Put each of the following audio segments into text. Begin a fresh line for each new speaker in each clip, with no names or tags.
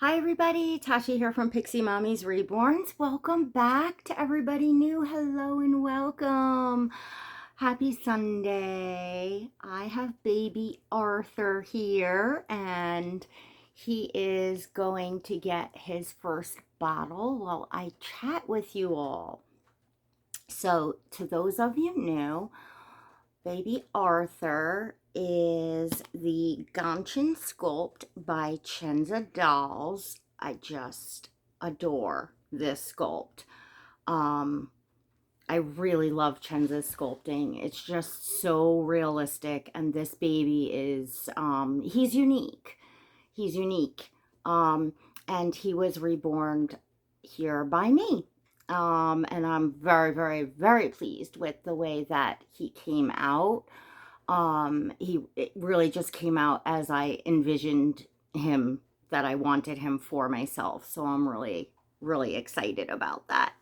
Hi everybody, Tasha here from Piximommy's Reborns. Welcome back to everybody new. Hello and welcome. Happy Sunday. I have baby Arthur here and he is going to get his first bottle while I chat with you all. So to those of you new, baby Arthur is the Gounchin Sculpt by Chenza Dolls. I just adore this sculpt. I really love Chenza's sculpting. It's just so realistic, and this baby is, he's unique. He's unique. And he was reborn here by me. And I'm very, very, very pleased with the way that he came out. It really just came out as I envisioned him, that I wanted him for myself. So I'm really, really excited about that.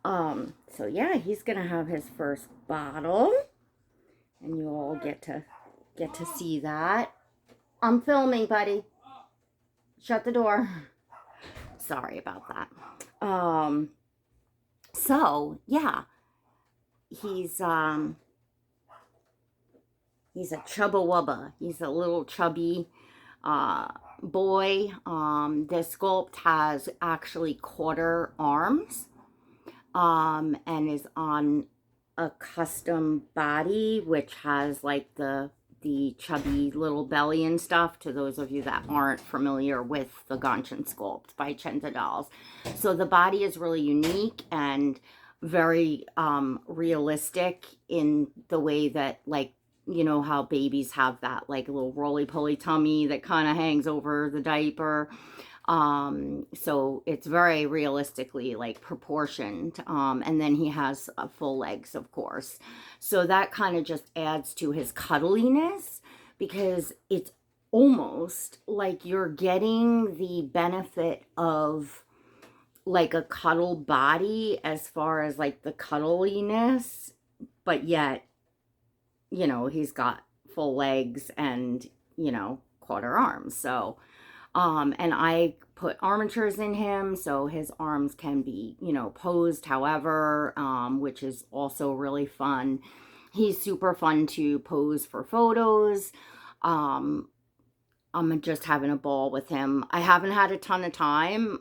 So yeah, he's gonna have his first bottle, and you all get to see that. I'm filming, buddy. Shut the door. Sorry about that. So yeah, he's a chubba wubba. He's a little chubby boy. This sculpt has actually quarter arms, and is on a custom body, which has like the chubby little belly and stuff, to those of you that aren't familiar with the Gounchin Sculpt by Chenza Dolls. So the body is really unique and very realistic in the way that, like, you know how babies have that like little roly-poly tummy that kind of hangs over the diaper. So it's very realistically like proportioned. And then he has full legs, of course. So that kind of just adds to his cuddliness, because it's almost like you're getting the benefit of like a cuddle body as far as like the cuddliness, but yet, you know, he's got full legs and, you know, quarter arms. So and I put armatures in him so his arms can be, you know, posed however, which is also really fun. He's super fun to pose for photos. I'm just having a ball with him. I haven't had a ton of time.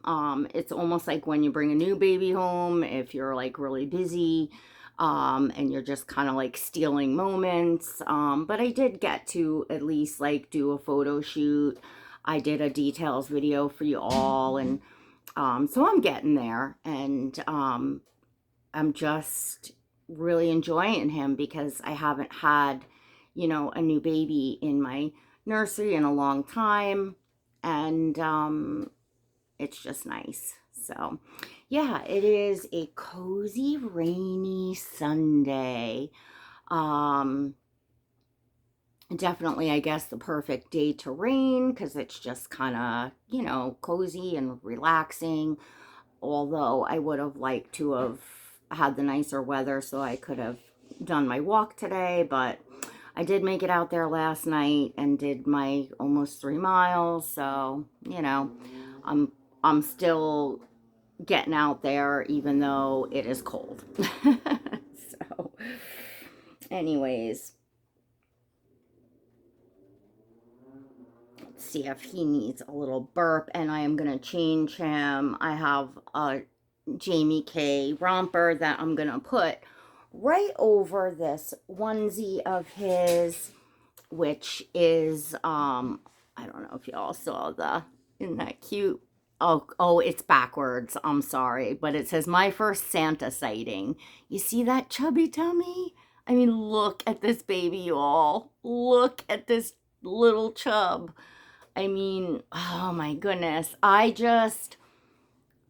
It's almost like when you bring a new baby home, if you're like really busy, and you're just kind of like stealing moments. But I did get to at least like do a photo shoot. I did a details video for you all, and so I'm getting there, and I'm just really enjoying him because I haven't had, you know, a new baby in my nursery in a long time, and it's just nice. So yeah, it is a cozy rainy Sunday. Definitely, I guess, the perfect day to rain, because it's just kind of, you know, cozy and relaxing. Although I would have liked to have had the nicer weather so I could have done my walk today, but I did make it out there last night and did my almost 3 miles. So, you know, I'm still getting out there even though it is cold. So anyways, see if he needs a little burp, and I am going to change him. I have a Jamie K romper that I'm going to put right over this onesie of his, which is, I don't know if y'all saw isn't that cute? Oh, it's backwards. I'm sorry, but it says my first Santa sighting. You see that chubby tummy? I mean, look at this baby, y'all. Look at this little chub. I mean, oh my goodness. I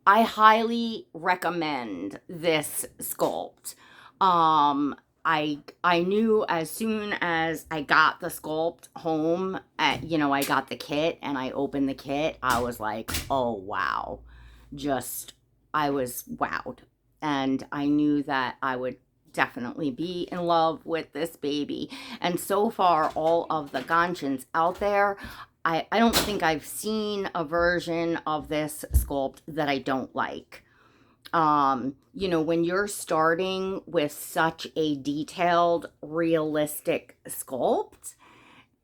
highly recommend this sculpt. I knew as soon as I got the sculpt home, you know, I got the kit and I opened the kit, I was like, oh wow. I was wowed. And I knew that I would definitely be in love with this baby. And so far, all of the Gounchins out there, I don't think I've seen a version of this sculpt that I don't like. You know, when you're starting with such a detailed, realistic sculpt,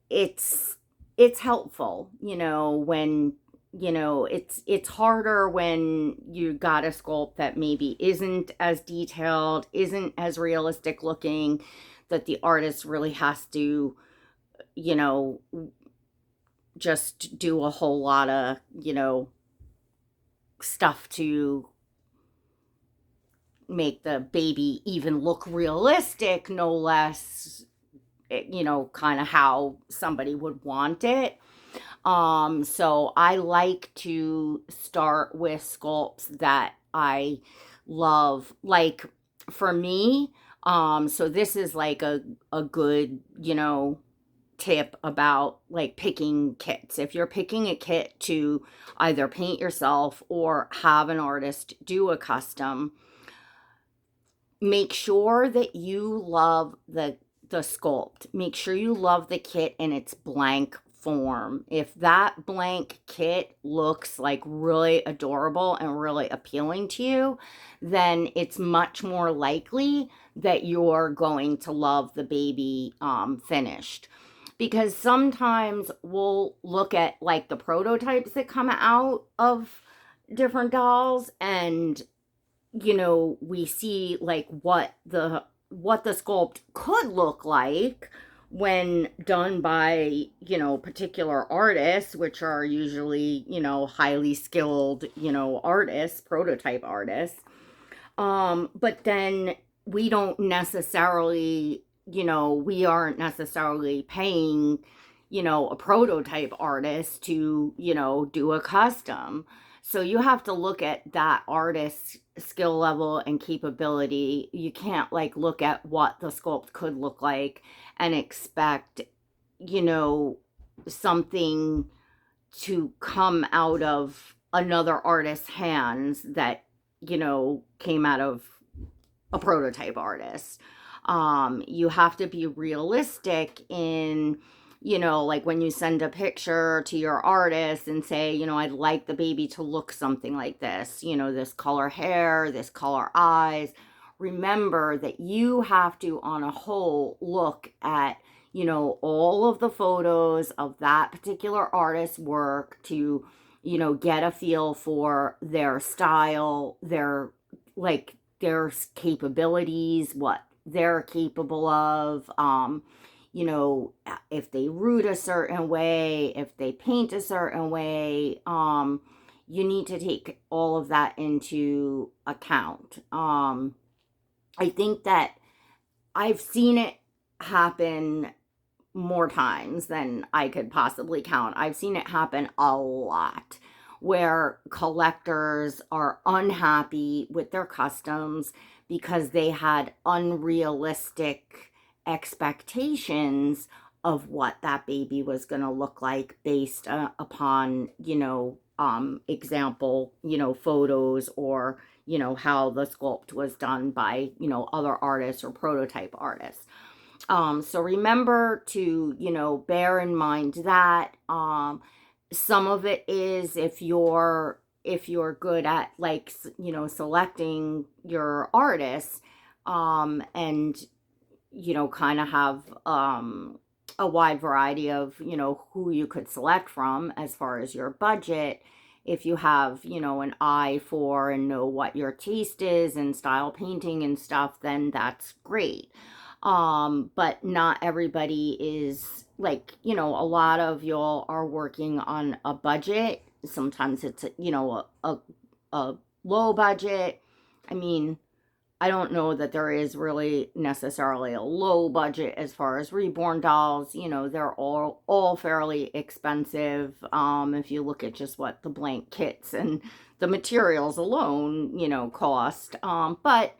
it's it's helpful, you know, when you know it's harder when you got a sculpt that maybe isn't as detailed, isn't as realistic looking, that the artist really has to, you know, just do a whole lot of, you know, stuff to make the baby even look realistic, no less, you know, kind of how somebody would want it. So I like to start with sculpts that I love. Like for me, so this is like a good, you know, tip about like picking kits. If you're picking a kit to either paint yourself or have an artist do a custom, make sure that you love the sculpt. Make sure you love the kit in its blank form. If that blank kit looks like really adorable and really appealing to you, then it's much more likely that you're going to love the baby finished. Because sometimes we'll look at like the prototypes that come out of different dolls, and you know, we see like what the sculpt could look like when done by, you know, particular artists, which are usually, you know, highly skilled, you know, artists, prototype artists. But then we don't necessarily, you know, we aren't necessarily paying, you know, a prototype artist to, you know, do a custom. So you have to look at that artist's skill level and capability. You can't like look at what the sculpt could look like and expect, you know, something to come out of another artist's hands that, you know, came out of a prototype artist. You have to be realistic in, you know, like when you send a picture to your artist and say, you know, I'd like the baby to look something like this, you know, this color hair, this color eyes. Remember that you have to, on a whole, look at, you know, all of the photos of that particular artist's work to, you know, get a feel for their style, their like their capabilities, what they're capable of. You know, if they root a certain way, if they paint a certain way, you need to take all of that into account. I think that I've seen it happen more times than I could possibly count. I've seen it happen a lot where collectors are unhappy with their customs because they had unrealistic expectations of what that baby was going to look like based upon, you know, example, you know, photos or, you know, how the sculpt was done by, you know, other artists or prototype artists. So remember to, you know, bear in mind that some of it is if you're good at like, you know, selecting your artists, and, you know, kind of have a wide variety of, you know, who you could select from as far as your budget. If you have, you know, an eye for and know what your taste is and style painting and stuff, then that's great. But not everybody is like, you know, a lot of y'all are working on a budget. Sometimes it's, you know, a low budget. I mean, I don't know that there is really necessarily a low budget as far as reborn dolls. You know, they're all fairly expensive. If you look at just what the blank kits and the materials alone, you know, cost. But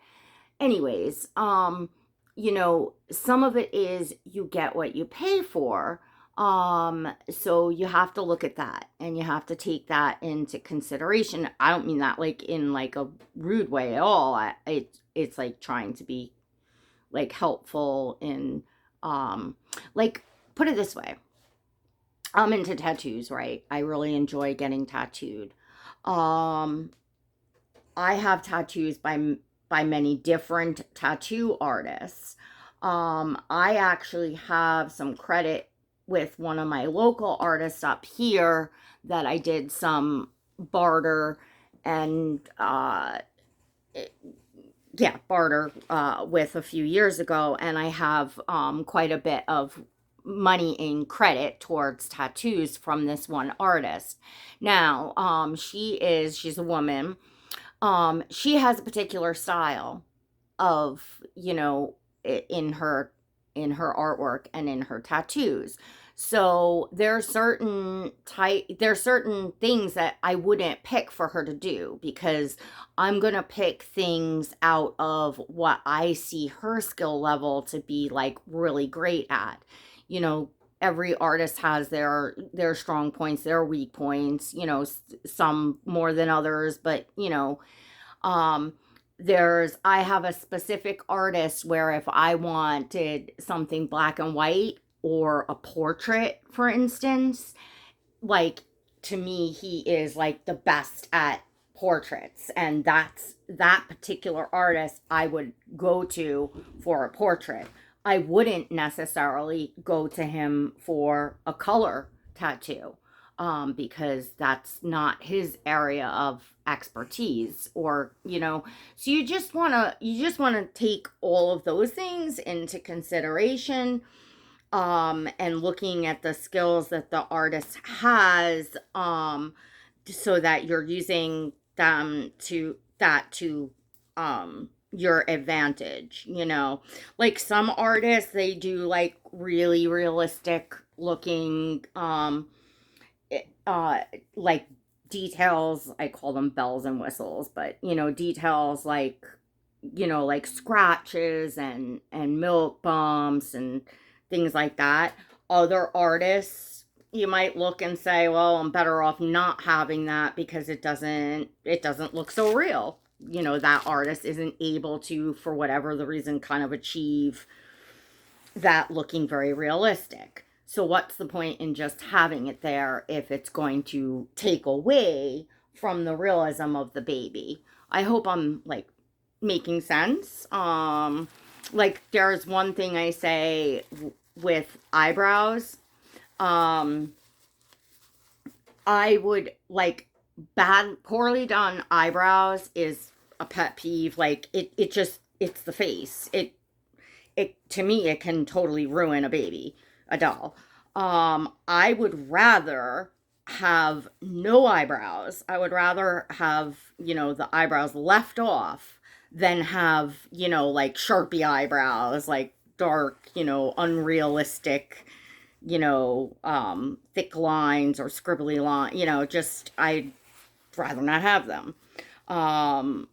anyways, you know, some of it is you get what you pay for. So you have to look at that and you have to take that into consideration. I don't mean that like in like a rude way at all. It's like trying to be like helpful in, like, put it this way. I'm into tattoos, right? I really enjoy getting tattooed. Um, I have tattoos by many different tattoo artists. I actually have some credit with one of my local artists up here that I did some barter and yeah, barter with a few years ago, and I have quite a bit of money in credit towards tattoos from this one artist. Now, she's a woman. She has a particular style of, in her artwork and in her tattoos. So there's certain things that I wouldn't pick for her to do, because I'm going to pick things out of what I see her skill level to be like really great at. You know, every artist has their strong points, their weak points, some more than others, but um, I have a specific artist where if I wanted something black and white or a portrait, for instance, like, to me, he is like the best at portraits. And that particular artist I would go to for a portrait. I wouldn't necessarily go to him for a color tattoo, because that's not his area of expertise. Or, so you just want to take all of those things into consideration, and looking at the skills that the artist has, so that you're using them to your advantage. Like some artists, they do like really realistic looking, uh like details. I call them bells and whistles, but details like, like scratches and milk bumps and things like that. Other artists, you might look and say, well, I'm better off not having that, because it doesn't look so real. That artist isn't able to, for whatever the reason, kind of achieve that looking very realistic. So what's the point in just having it there if it's going to take away from the realism of the baby? I hope I'm like making sense. Like there's one thing I say with eyebrows. Um, I would like, poorly done eyebrows is a pet peeve. Like it just, it's the face. It to me, it can totally ruin a baby, a doll. I would rather have no eyebrows. I would rather have, the eyebrows left off than have, like Sharpie eyebrows, like dark, unrealistic, thick lines or scribbly line, just, I'd rather not have them. Um,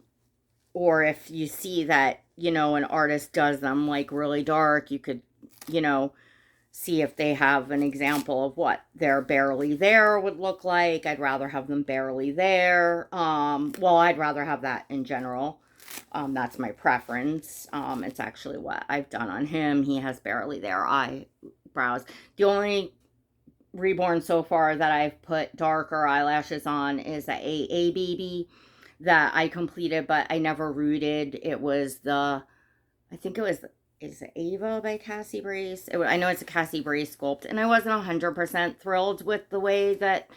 or if you see that, an artist does them like really dark, you could, you know, see if they have an example of what their barely there would look like. I'd rather have them barely there. Well, I'd rather have that in general. That's my preference. It's actually what I've done on him. He has barely there eyebrows. The only Reborn so far that I've put darker eyelashes on is a AA baby that I completed, but I never rooted. It was I think it was, is it Ava by Cassie Brace? I know it's a Cassie Brace sculpt, and I wasn't 100% thrilled with the way that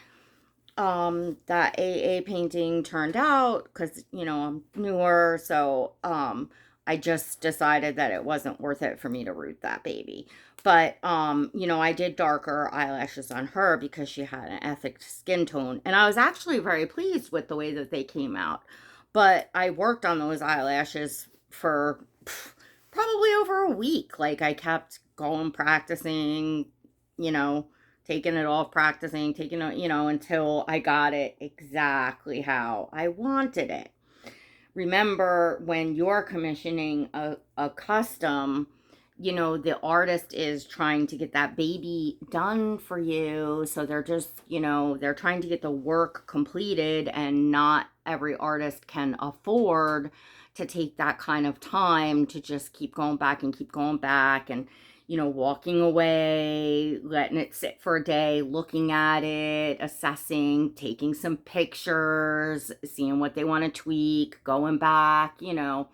that AA painting turned out, because I'm newer, so I just decided that it wasn't worth it for me to root that baby. But I did darker eyelashes on her because she had an ethnic skin tone, and I was actually very pleased with the way that they came out. But I worked on those eyelashes for probably over a week. Like, I kept going, practicing, you know taking it off, practicing, taking it, until I got it exactly how I wanted it. Remember, when you're commissioning a custom, the artist is trying to get that baby done for you. So they're just, they're trying to get the work completed, and not every artist can afford to take that kind of time to just keep going back and keep going back. And, you know, walking away, letting it sit for a day, looking at it, assessing, taking some pictures, seeing what they want to tweak, going back, you know.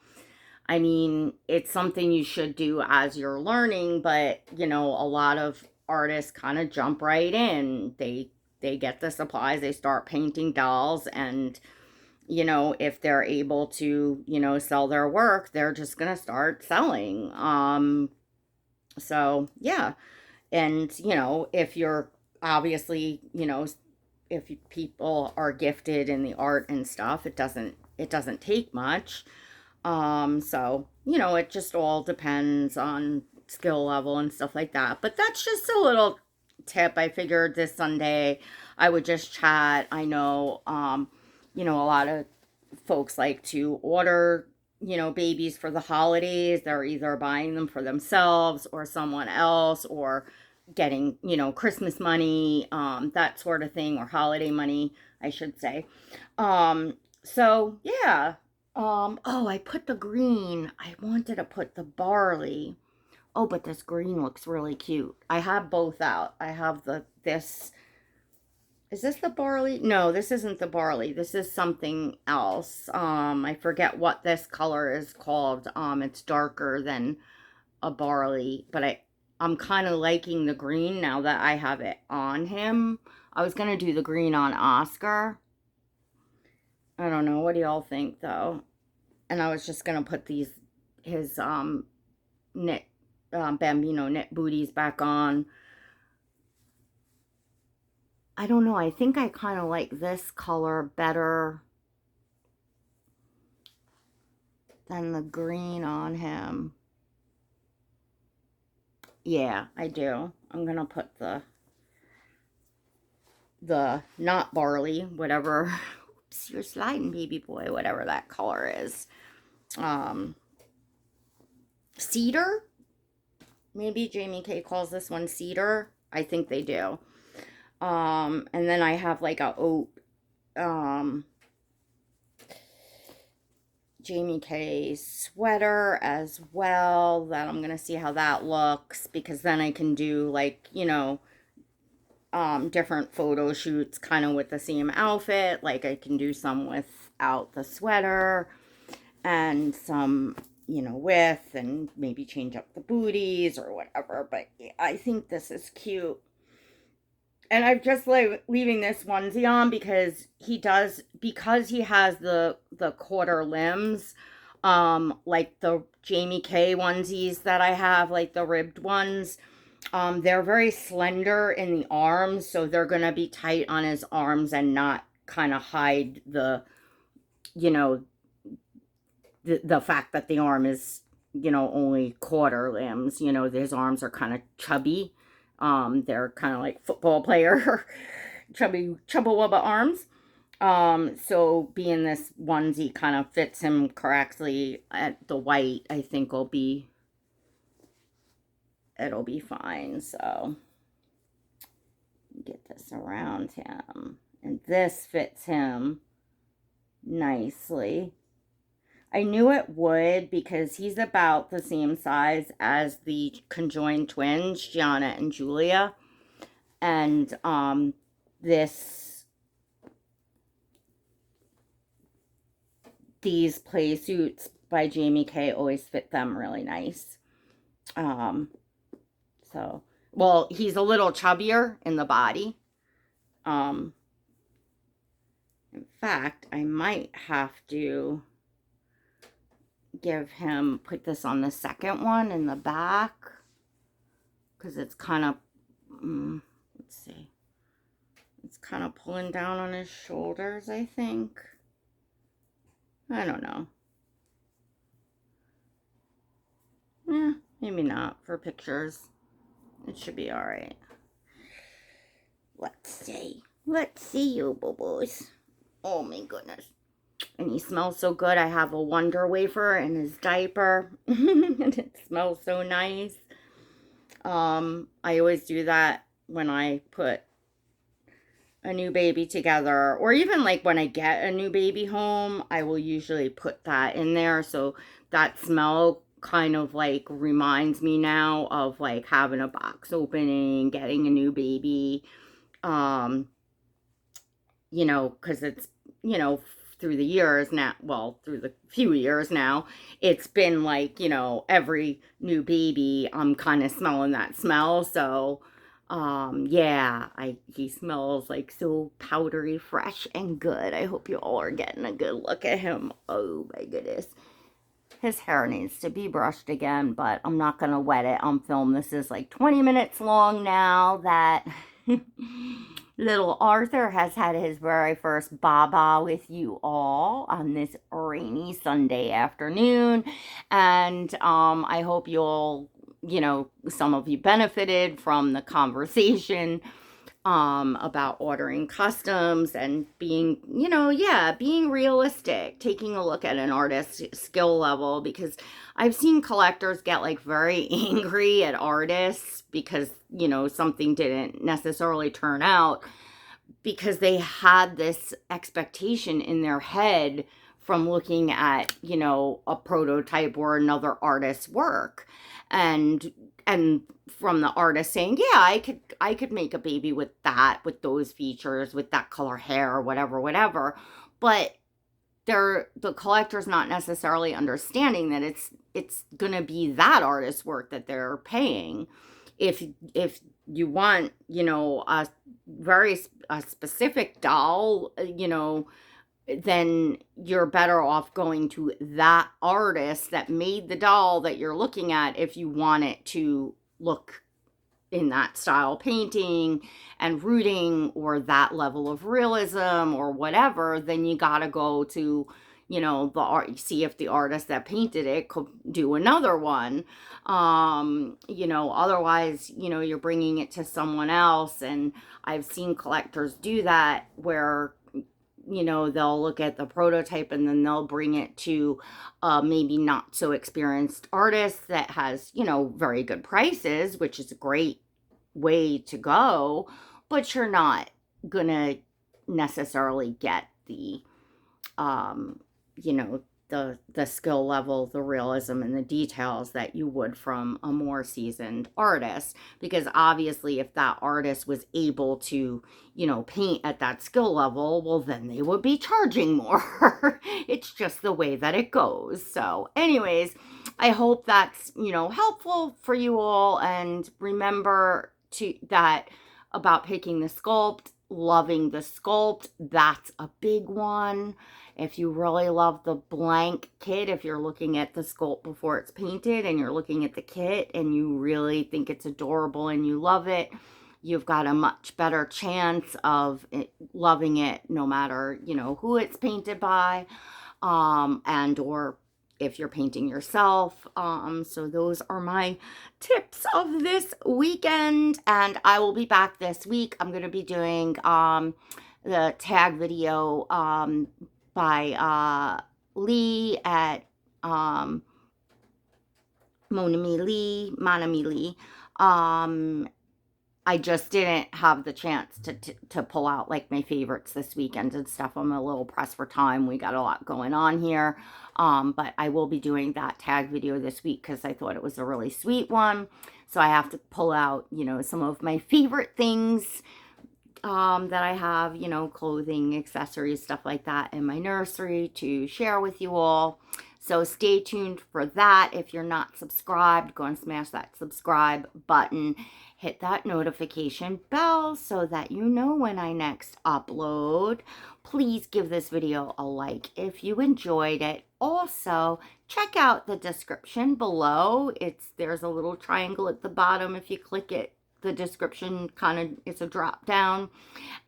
I mean, it's something you should do as you're learning, but, you know, a lot of artists kind of jump right in. They get the supplies, they start painting dolls, and you know, if they're able to, you know, sell their work, they're just going to start selling. So yeah. And, you know, if you're obviously, you know, if people are gifted in the art and stuff, it doesn't take much. So, you know, it just all depends on skill level and stuff like that. But that's just a little tip. I figured this Sunday I would just chat. I know, you know, a lot of folks like to order, you know, babies for the holidays. They're either buying them for themselves or someone else, or getting, you know, Christmas money, that sort of thing, or holiday money, I should say. So yeah. Oh, I put the green. I wanted to put the barley. Oh, but this green looks really cute. I have both out. I have this. Is this the barley? No, this isn't the barley. This is something else. I forget what this color is called. It's darker than a barley, but I'm kind of liking the green now that I have it on him. I was gonna do the green on Oscar. I don't know. What do y'all think though? And I was just gonna put his knit Bambino knit booties back on. I don't know. I think I kind of like this color better than the green on him. Yeah, I do. I'm gonna put the not barley, whatever. Oops, you're sliding, baby boy, whatever that color is. Cedar. Maybe Jamie K calls this one cedar. I think they do. And then I have like a oat, Jamie K sweater as well, that I'm gonna see how that looks, because then I can do like, you know, different photo shoots kind of with the same outfit. Like I can do some without the sweater and some, you know, with, and maybe change up the booties or whatever. But I think this is cute. And I've just like leaving this onesie on because he has the quarter limbs, like the Jamie K onesies that I have, like the ribbed ones. They're very slender in the arms, so they're gonna be tight on his arms and not kind of hide the, you know, the fact that the arm is, you know, only quarter limbs. You know, his arms are kind of chubby. They're kind of like football player chubby chubba wubba arms. So being this onesie kind of fits him correctly at the white, I think it'll be fine. So get this around him, and this fits him nicely. I knew it would because he's about the same size as the conjoined twins, Gianna and Julia. And these play suits by Jamie K always fit them really nice. So, well, he's a little chubbier in the body. In fact, I might have to put this on the second one in the back, because it's kind of, let's see, it's kind of pulling down on his shoulders, I think. I don't know. Yeah, maybe not for pictures. It should be all right. Let's see, you boo-boos. Oh my goodness. And he smells so good. I have a Wonder Wafer in his diaper. And it smells so nice. I always do that when I put a new baby together. Or even like when I get a new baby home, I will usually put that in there. So that smell kind of like reminds me now of like having a box opening, getting a new baby, you know, because it's, you know, through the years now, well, through the few years now, it's been like, you know, every new baby, I'm kind of smelling that smell. So, yeah, he smells like so powdery, fresh, and good. I hope you all are getting a good look at him. Oh my goodness. His hair needs to be brushed again, but I'm not going to wet it on film. This is like 20 minutes long now that little Arthur has had his very first baba with you all on this rainy Sunday afternoon. And I hope you'll, you know, some of you benefited from the conversation about ordering customs and being, you know, yeah, being realistic, taking a look at an artist's skill level, because I've seen collectors get like very angry at artists because, you know, something didn't necessarily turn out because they had this expectation in their head from looking at, you know, a prototype or another artist's work. And from the artist saying, yeah, I could make a baby with that, with those features, with that color hair, or whatever. But the collector's not necessarily understanding that it's gonna be that artist's work that they're paying. If you want, you know, a specific doll, you know, then you're better off going to that artist that made the doll that you're looking at if you want it to look in that style painting and rooting or that level of realism or whatever. Then you gotta go to, you know, the art, see if the artist that painted it could do another one. You know, otherwise, you know, you're bringing it to someone else. And I've seen collectors do that where, you know, they'll look at the prototype and then they'll bring it to maybe not so experienced artist that has, you know, very good prices, which is a great way to go, but you're not gonna necessarily get the you know, the skill level, the realism, and the details that you would from a more seasoned artist. Because obviously if that artist was able to, you know, paint at that skill level, well, then they would be charging more. It's just the way that it goes. So anyways, I hope that's, you know, helpful for you all. And remember that about picking the sculpt, loving the sculpt, that's a big one. If you really love the blank kit, if you're looking at the sculpt before it's painted and you're looking at the kit and you really think it's adorable and you love it, you've got a much better chance of loving it no matter, you know, who it's painted by, and or if you're painting yourself. So those are my tips of this weekend, and I will be back this week. I'm going to be doing the tag video by Lee at Monami Lee. I just didn't have the chance to pull out like my favorites this weekend and stuff. I'm a little pressed for time. We got a lot going on here. But I will be doing that tag video this week because I thought it was a really sweet one. So I have to pull out, you know, some of my favorite things that I have, you know, clothing, accessories, stuff like that in my nursery to share with you all. So stay tuned for that. If you're not subscribed, go and smash that subscribe button. Hit that notification bell so that you know when I next upload. Please give this video a like if you enjoyed it. Also, check out the description below. There's a little triangle at the bottom. If you click it, the description it's a drop down,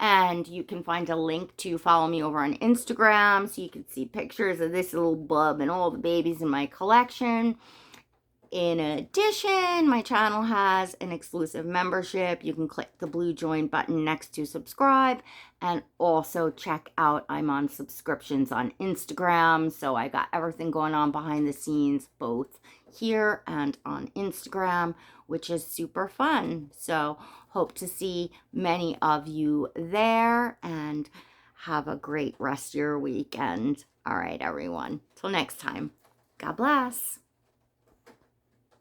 and you can find a link to follow me over on Instagram so you can see pictures of this little bub and all the babies in my collection. In addition, my channel has an exclusive membership. You can click the blue join button next to subscribe, and also check out, I'm on subscriptions on Instagram. So I got everything going on behind the scenes, both here and on Instagram, which is super fun. So hope to see many of you there, and have a great rest of your weekend. All right, everyone. Till next time. God bless.